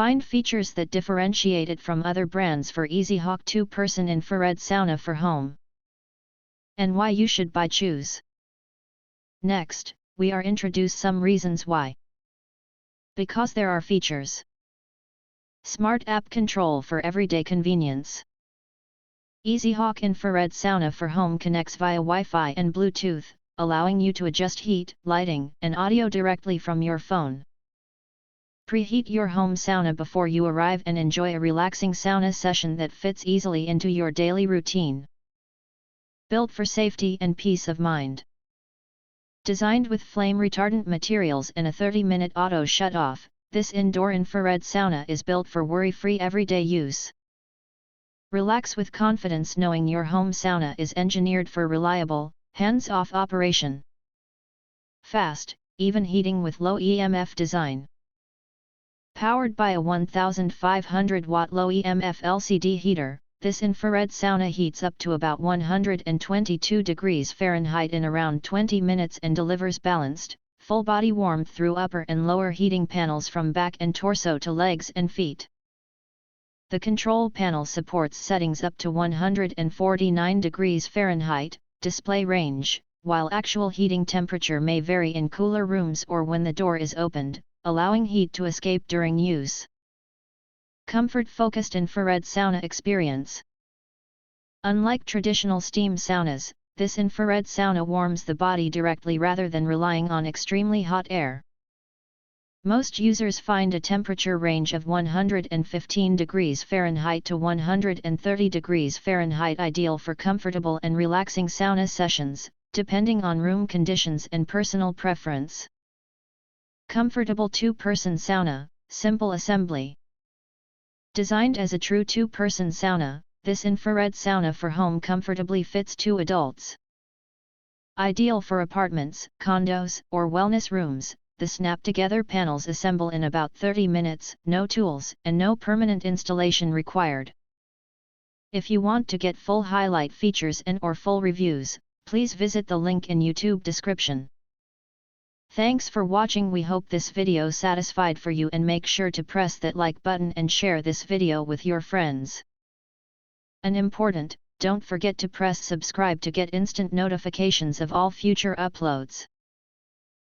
Find features that differentiate it from other brands for EASYHAWK 2-person infrared sauna for home. And why you should choose. Next, we are introduce some reasons why. Because there are features. Smart app control for everyday convenience. EASYHAWK infrared sauna for home connects via Wi-Fi and Bluetooth, allowing you to adjust heat, lighting, and audio directly from your phone. Preheat your home sauna before you arrive and enjoy a relaxing sauna session that fits easily into your daily routine. Built for safety and peace of mind. Designed with flame-retardant materials and a 30-minute auto shut-off, this indoor infrared sauna is built for worry-free everyday use. Relax with confidence knowing your home sauna is engineered for reliable, hands-off operation. Fast, even heating with low EMF design. Powered by a 1500-watt low EMF LCD heater, this infrared sauna heats up to about 122 degrees Fahrenheit in around 20 minutes and delivers balanced, full-body warmth through upper and lower heating panels from back and torso to legs and feet. The control panel supports settings up to 149 degrees Fahrenheit, display range, while actual heating temperature may vary in cooler rooms or when the door is opened, allowing heat to escape during use. Comfort-focused infrared sauna experience. Unlike traditional steam saunas, this infrared sauna warms the body directly rather than relying on extremely hot air. Most users find a temperature range of 115 degrees Fahrenheit to 130 degrees Fahrenheit ideal for comfortable and relaxing sauna sessions, depending on room conditions and personal preference. Comfortable 2-person sauna, simple assembly. Designed as a true 2-person sauna, this infrared sauna for home comfortably fits 2 adults. Ideal for apartments, condos, or wellness rooms, the snap-together panels assemble in about 30 minutes, no tools, and no permanent installation required. If you want to get full highlight features and/or full reviews, please visit the link in YouTube description. Thanks for watching. We hope this video satisfied for you and make sure to press that like button and share this video with your friends. And important, don't forget to press subscribe to get instant notifications of all future uploads.